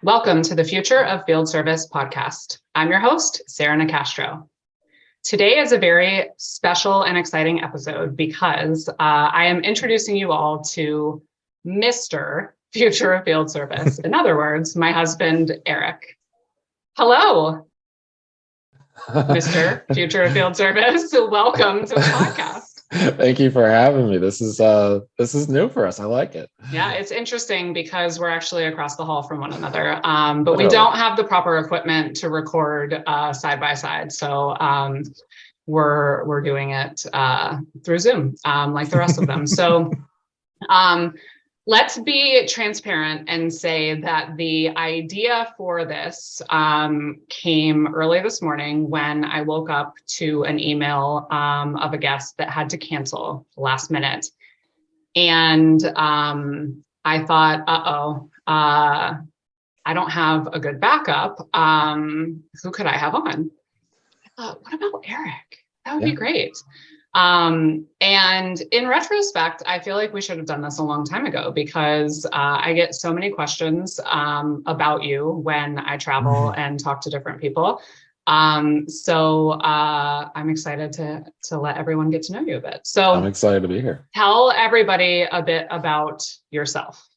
Welcome to the Future of Field Service podcast. I'm your host, Sarah Nicastro. Today is a very special and exciting episode because I am introducing you all to Mr. Future of Field Service. In other words, my husband, Eric. Hello, Mr. Future of Field Service. Welcome to the podcast. Thank you for having me. This is new for us. I like it. Yeah, it's interesting because we're actually across the hall from one another, but we don't have the proper equipment to record side by side. So we're doing it through Zoom, like the rest of them. So let's be transparent and say that the idea for this came early this morning when I woke up to an email of a guest that had to cancel last minute. And I thought, I don't have a good backup. Who could I have on? I thought, what about Eric? That would be great. And in retrospect, I feel like we should have done this a long time ago because I get so many questions about you when I travel and talk to different people. So I'm excited to let everyone get to know you a bit. So I'm excited to be here. Tell everybody a bit about yourself.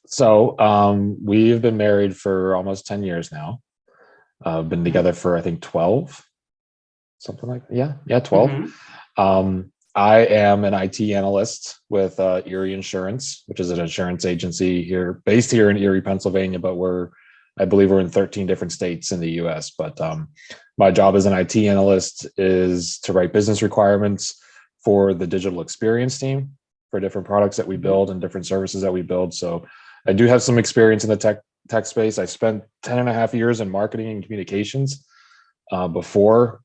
So we've been married for almost 10 years now. Been together for, I think, 12. Something like that. Yeah, 12. Mm-hmm. I am an IT analyst with Erie Insurance, which is an insurance agency based here in Erie, Pennsylvania, but I believe we're in 13 different states in the US. But my job as an IT analyst is to write business requirements for the digital experience team for different products that we build and different services that we build. So I do have some experience in the tech space. I spent 10 and a half years in marketing and communications before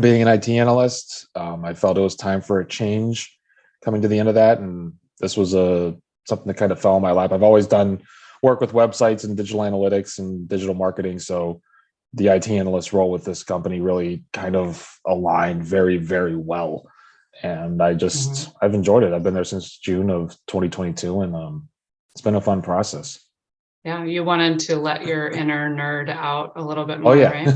being an IT analyst. I felt it was time for a change coming to the end of that. And this was something that kind of fell in my lap. I've always done work with websites and digital analytics and digital marketing. So the IT analyst role with this company really kind of aligned very, very well. And I've enjoyed it. I've been there since June of 2022 and it's been a fun process. Yeah, you wanted to let your inner nerd out a little bit more, right?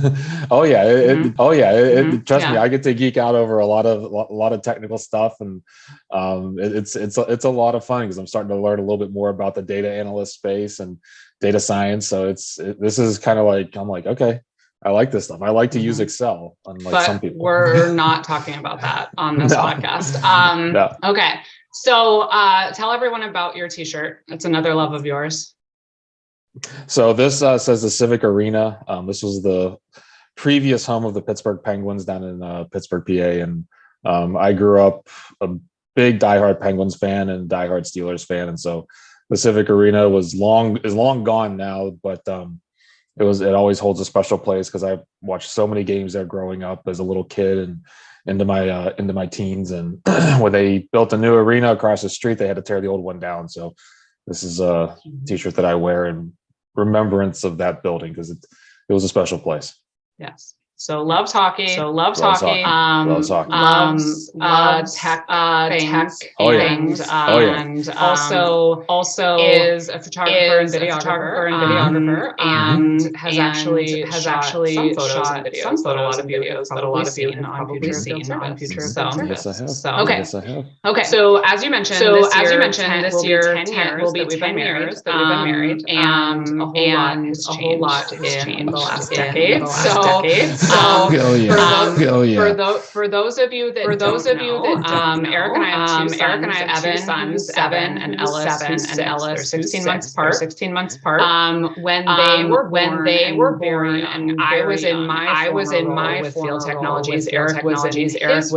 Trust me, I get to geek out over a lot of technical stuff, and it's a lot of fun because I'm starting to learn a little bit more about the data analyst space and data science. So this is kind of like, I'm like, okay, I like this stuff. I like to use Excel, unlike some people. We're not talking about that on this podcast. No. Okay, so tell everyone about your T-shirt. It's another love of yours. So this says the Civic Arena. This was the previous home of the Pittsburgh Penguins down in Pittsburgh, PA. And I grew up a big diehard Penguins fan and diehard Steelers fan. And so the Civic Arena is long gone now, but it always holds a special place because I watched so many games there growing up as a little kid and into my teens. And when they built a new arena across the street, they had to tear the old one down. So this is a T-shirt that I wear in remembrance of that building because it was a special place. Yes. So loves hockey. Loves tech things. And also is a photographer and videographer, and has actually shot some photos that a lot of you have probably seen on Future Service. Yes, I have. Okay. So as you mentioned, this year 10 years will be 10 years that we've been married, and a whole lot has changed in the last decade. For those of you that Eric and I have two sons, Evan and Ellis. They're 16 months apart. When they were born, and I was in my with Field Technologies. Eric was in his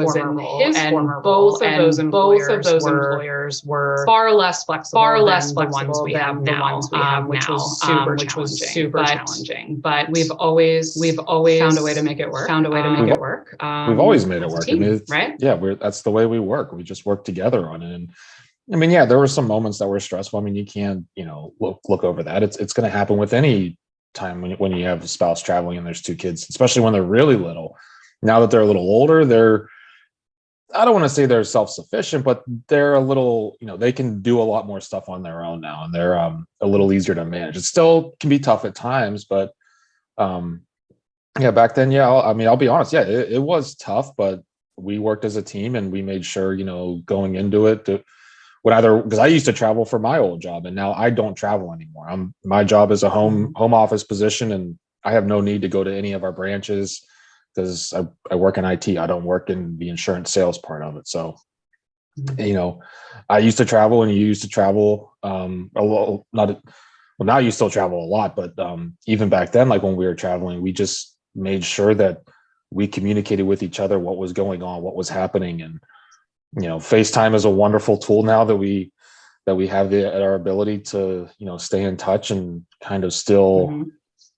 former role, and both of those employers were far less flexible than the ones we have now, which was super challenging. But we've always found a way to make it work. We've always made it work. Team, right? Yeah, that's the way we work. We just work together on it. And I mean, yeah, there were some moments that were stressful. I mean, you can't, look over that. It's going to happen with any time when you have a spouse traveling and there's two kids, especially when they're really little. Now that they're a little older, I don't want to say they're self-sufficient, but they're a little, they can do a lot more stuff on their own now, and they're a little easier to manage. It still can be tough at times, but um, yeah, back then, yeah, I'll be honest, yeah, it was tough, but we worked as a team and we made sure, going into it, because I used to travel for my old job, and now I don't travel anymore. My job is a home office position, and I have no need to go to any of our branches because I work in IT. I don't work in the insurance sales part of it. So, I used to travel, and you used to travel a little, now you still travel a lot, but even back then, like when we were traveling, we just made sure that we communicated with each other what was going on, what was happening. And FaceTime is a wonderful tool now that we have our ability to stay in touch and kind of still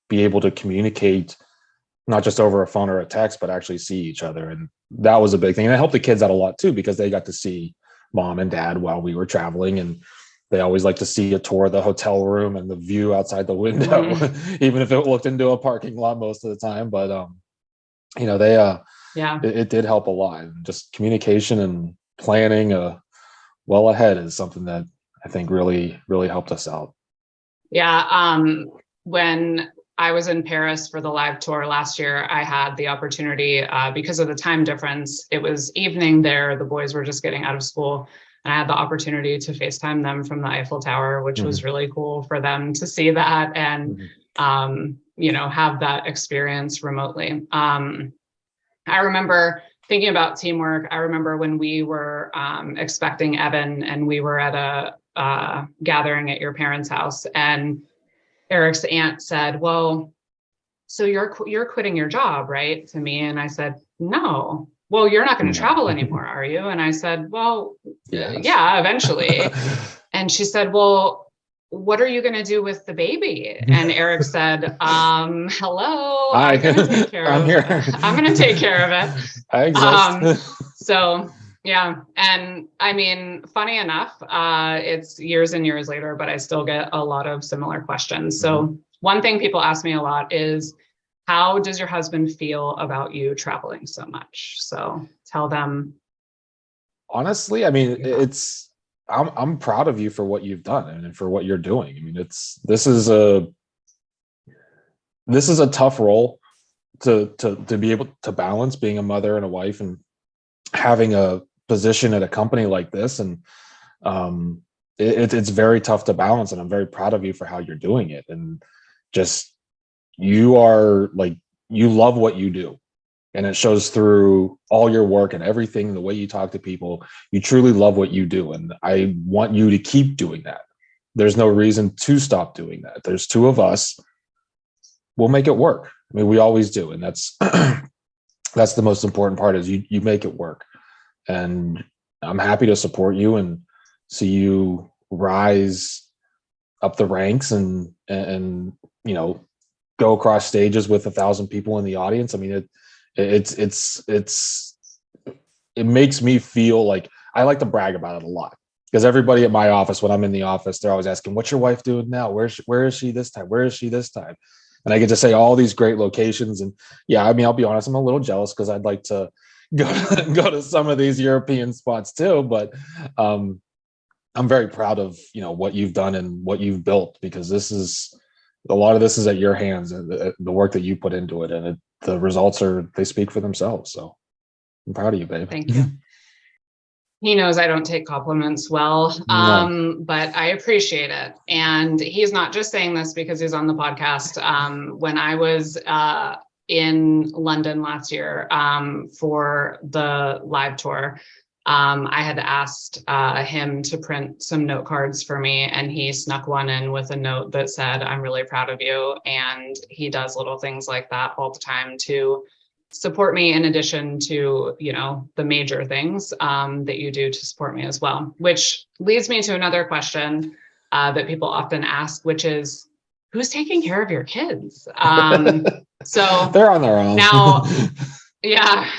be able to communicate, not just over a phone or a text, but actually see each other. And that was a big thing, and it helped the kids out a lot too, because they got to see mom and dad while we were traveling, and they always like to see a tour of the hotel room and the view outside the window, even if it looked into a parking lot most of the time. But they it did help a lot. Just communication and planning well ahead is something that I think really, really helped us out. Yeah. When I was in Paris for the live tour last year, I had the opportunity, because of the time difference, it was evening there. The boys were just getting out of school, and I had the opportunity to FaceTime them from the Eiffel Tower, which was really cool for them to see that and, have that experience remotely. I remember thinking about teamwork. I remember when we were expecting Evan, and we were at a gathering at your parents' house, and Eric's aunt said, "Well, so you're quitting your job, right?" to me. And I said, "No." "Well, you're not going to travel anymore, are you?" And I said, "Well, yeah, eventually." And she said, "Well, what are you going to do with the baby?" And Eric said, "Hello, Hi. I'm going to take care I'm of here. it. I'm going to take care of it." I exist. So yeah. And I mean, funny enough, it's years and years later, but I still get a lot of similar questions. So one thing people ask me a lot is, how does your husband feel about you traveling so much? So tell them. Honestly, I mean, I'm proud of you for what you've done and for what you're doing. I mean, this is a tough role to be able to balance, being a mother and a wife and having a position at a company like this. And it's very tough to balance, and I'm very proud of you for how you're doing it. And just, you love what you do, and it shows through all your work and everything, the way you talk to people. You truly love what you do, and I want you to keep doing that. There's no reason to stop doing that. There's two of us. We'll make it work. I mean, we always do, and that's that's the most important part, is you make it work. And I'm happy to support you and see you rise up the ranks and go across stages with 1,000 people in the audience. I mean, it makes me feel like I like to brag about it a lot, because everybody at my office, when I'm in the office, they're always asking, "What's your wife doing now? Where is she this time? Where is she this time?" And I get to say all these great locations. And yeah, I mean, I'll be honest, I'm a little jealous, because I'd like to go to some of these European spots too. But I'm very proud of what you've done and what you've built, because a lot of this is at your hands, and the work that you put into it, and the results they speak for themselves. So I'm proud of you, babe. Thank you. He knows I don't take compliments well, but I appreciate it. And he's not just saying this because he's on the podcast. When I was in London last year for the live tour, I had asked him to print some note cards for me, and he snuck one in with a note that said, "I'm really proud of you." And he does little things like that all the time to support me, in addition to, the major things that you do to support me as well. Which leads me to another question that people often ask, which is, who's taking care of your kids? So they're on their own now. Yeah.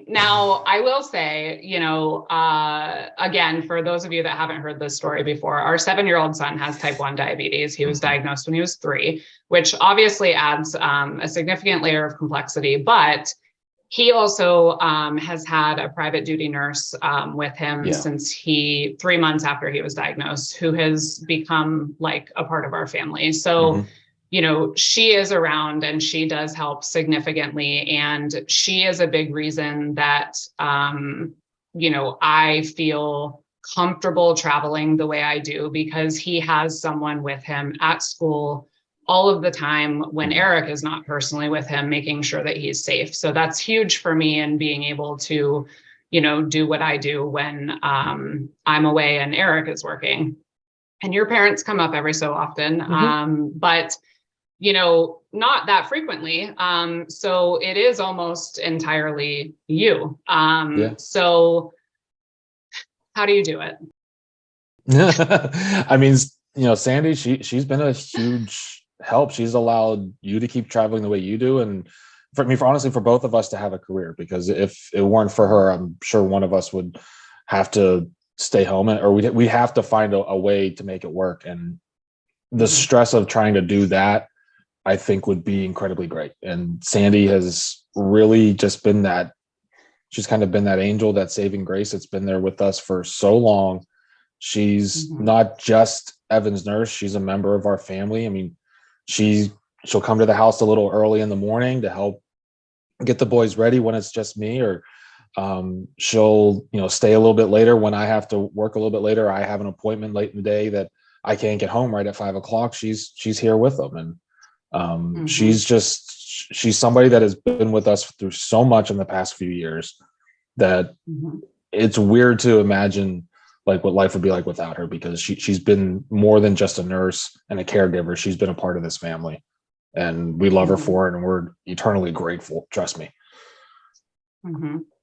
Now I will say, again, for those of you that haven't heard this story before, our 7-year-old son has type 1 diabetes. He was diagnosed when he was 3, which obviously adds a significant layer of complexity, but He also has had a private duty nurse with him Yeah. since 3 months after he was diagnosed, who has become like a part of our family. So, Mhm. she is around and she does help significantly. And she is a big reason that, I feel comfortable traveling the way I do, because he has someone with him at school all of the time when Mhm. Eric is not personally with him, making sure that he's safe. So that's huge for me, and being able to, do what I do when I'm away and Eric is working. And your parents come up every so often, Mhm. but not that frequently. So it is almost entirely you. Yeah. So how do you do it? I mean, Sandy, she's been a huge help. She's allowed you to keep traveling the way you do, and honestly, for both of us to have a career. Because if it weren't for her, I'm sure one of us would have to stay home, or we have to find a way to make it work. And the Mhm. stress of trying to do that, I think, would be incredibly great. And Sandy has really just been that. She's kind of been that angel, that saving grace. That's been there with us for so long. She's Mhm. not just Evan's nurse, she's a member of our family. I mean, she she'll come to the house a little early in the morning to help get the boys ready when it's just me, or she'll stay a little bit later when I have to work a little bit later. I have an appointment late in the day that I can't get home right at 5 o'clock. She's here with them, and Mhm. she's somebody that has been with us through so much in the past few years that Mhm. it's weird to imagine like what life would be like without her, because she's been more than just a nurse and a caregiver. She's been a part of this family, and we love her Mhm. for it, and we're eternally grateful. Trust me.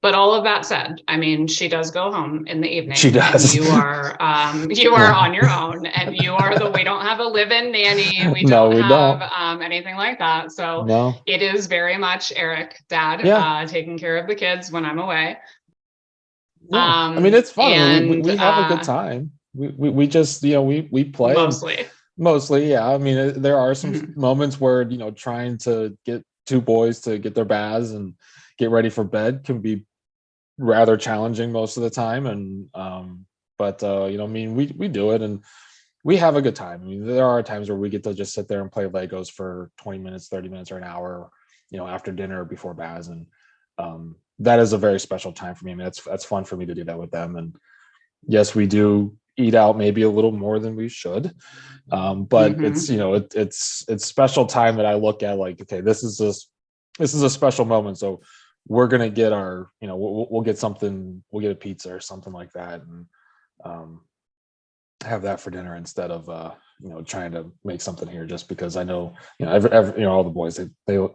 But all of that said, I mean, she does go home in the She evening, and does. you are on your own, and we don't have a live-in nanny, we No, don't we have don't. anything like that. So No. it is very much Eric, dad, Yeah. taking care of the kids when I'm away. Yeah. I mean, it's fun. I mean, And we have a good time. We just, we play, and mostly. mostly, yeah. I mean, there are some moments where, trying to get two boys to get their baths and get ready for bed can be rather challenging most of the time. And but I mean, we do it, and we have a good time. I mean, there are times where we get to just sit there and play Legos for 20 minutes, 30 minutes, or an hour, after dinner or before baths. And that is a very special time for me. I mean, that's fun for me to do that with them. And yes, we do eat out maybe a little more than we should. But it's, Hmm. it's special time that I look at like, okay, this is a special moment. So we're going to get our, we'll get something, we'll get a pizza or something like that. And um, have that for dinner instead of trying to make something here, just because I know all the boys,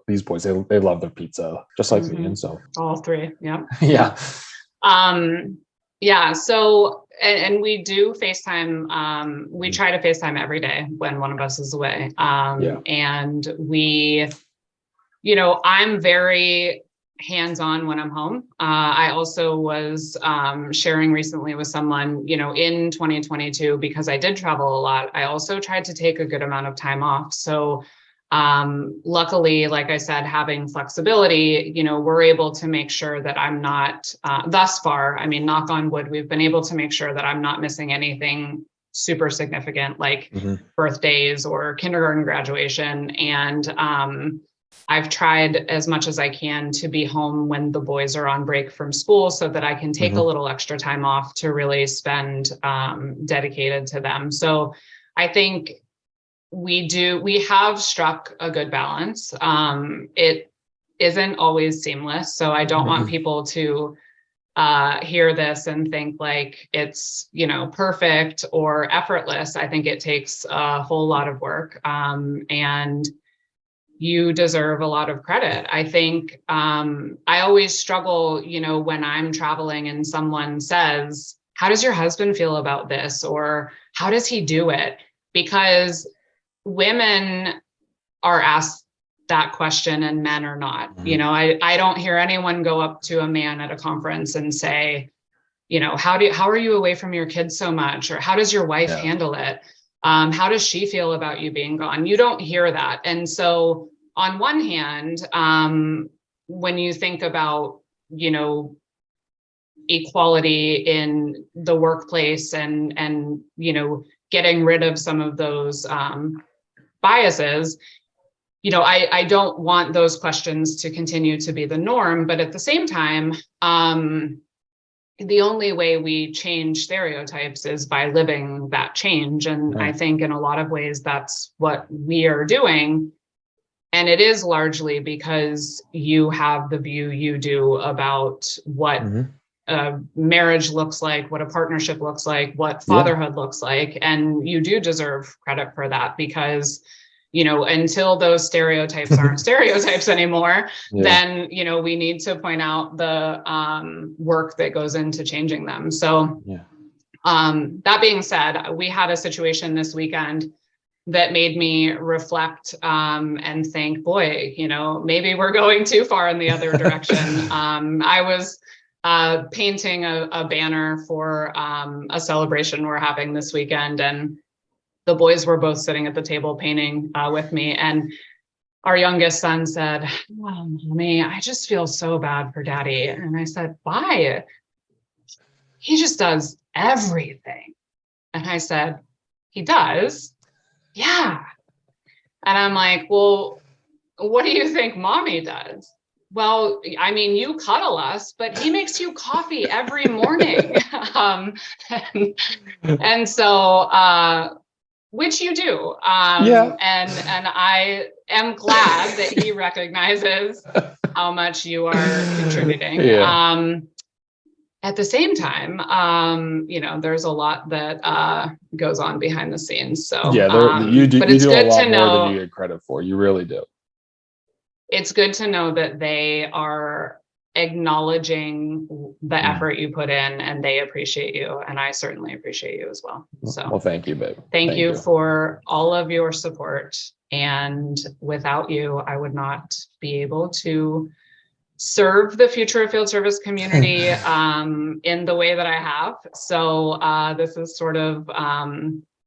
these boys, they love their pizza just like me. Hmm. And so All three. Yep. yeah. Yep. Um, yeah. So, and we do FaceTime. We Mhm. try to FaceTime every day when one of us is away. Yeah. And I'm very hands-on when I'm home. I also was sharing recently with someone, in 2022, because I did travel a lot, I also tried to take a good amount of time off. So luckily, like I said, having flexibility, we're able to make sure that I'm not, thus far, I mean, knock on wood, we've been able to make sure that I'm not missing anything super significant, like Hmm. birthdays or kindergarten graduation. And I've tried as much as I can to be home when the boys are on break from school, so that I can take a Hmm. little extra time off to really spend dedicated to them. So I think we have struck a good balance. It isn't always seamless. So I don't want people to hear this and think like it's, perfect or effortless. I think it takes a whole lot of work. And you deserve a lot of credit. I think I always struggle, when I'm traveling and someone says, how does your husband feel about this? Or how does he do it? Because women are asked that question and men are not. Hmm. I don't hear anyone go up to a man at a conference and say, how are you away from your kids so much? Or how does your wife Yeah. handle it? How does she feel about you being gone? You don't hear that. And so on one hand, when you think about, you know, equality in the workplace and, you know, getting rid of some of those biases, you know, I don't want those questions to continue to be the norm, but at the same time, the only way we change stereotypes is by living that change. And I think in a lot of ways, that's what we are doing. And it is largely because you have the view you do about what marriage looks like, what a partnership looks like, what fatherhood looks like. And you do deserve credit for that, because, you know, until those stereotypes aren't stereotypes anymore, then, you know, we need to point out the work that goes into changing them. So that being said, we had a situation this weekend that made me reflect and think, boy, you know, maybe we're going too far in the other direction. I was painting a banner for a celebration we're having this weekend, and the boys were both sitting at the table painting with me. And our youngest son said, "Wow, Mommy, I just feel so bad for Daddy." And I said, "Why?" "He just does everything." And I said, "He does?" "Yeah." And I'm like, "Well, what do you think Mommy does?" "Well, I mean, you cuddle us, but he makes you coffee every morning." And so, which you do. And I am glad that he recognizes how much you are contributing. At the same time, you know, there's a lot that goes on behind the scenes. So you do, but you it's do good a lot to more know, than you get credit for. You really do. It's good to know that they are acknowledging the effort you put in, and they appreciate you. And I certainly appreciate you as well. So well, thank you, babe. Thank you for all of your support. And without you, I would not be able to serve the Future of Field Service community in the way that I have. So this is sort of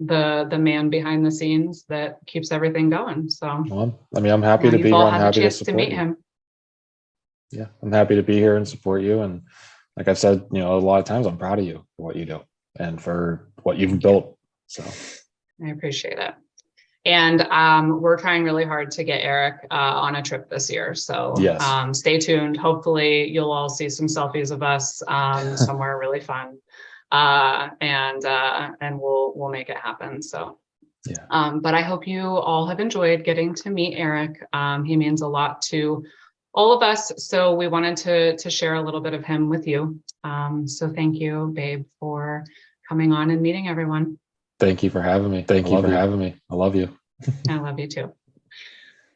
the man behind the scenes that keeps everything going. So, well, I mean, I'm happy to be here. I'm happy to support meet you. him. Yeah, I'm happy to be here and support you. And like I've said, you know, a lot of times, I'm proud of you for what you do and for what you've built. So I appreciate it. And we're trying really hard to get Eric on a trip this year. So stay tuned. Hopefully you'll all see some selfies of us somewhere really fun. And we'll make it happen. So, but I hope you all have enjoyed getting to meet Eric. He means a lot to all of us. So we wanted to share a little bit of him with you. So thank you, babe, for coming on and meeting everyone. Thank you for having me. Thank you for having me. I love you. I love you too.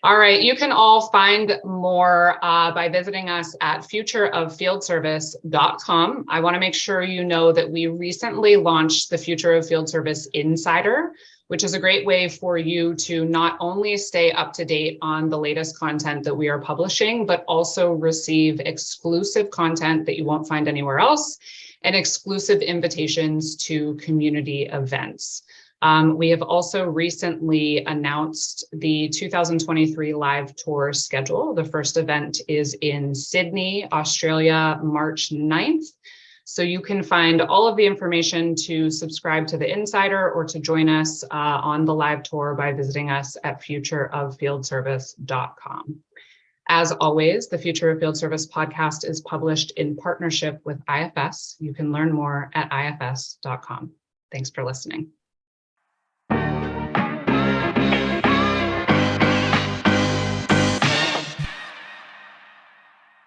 All right. You can all find more by visiting us at futureoffieldservice.com. I want to make sure you know that we recently launched the Future of Field Service Insider, which is a great way for you to not only stay up to date on the latest content that we are publishing, but also receive exclusive content that you won't find anywhere else and exclusive invitations to community events. We have also recently announced the 2023 live tour schedule. The first event is in Sydney, Australia, March 9th. So you can find all of the information to subscribe to the Insider or to join us on the live tour by visiting us at futureoffieldservice.com. As always, the Future of Field Service podcast is published in partnership with IFS. You can learn more at ifs.com. Thanks for listening.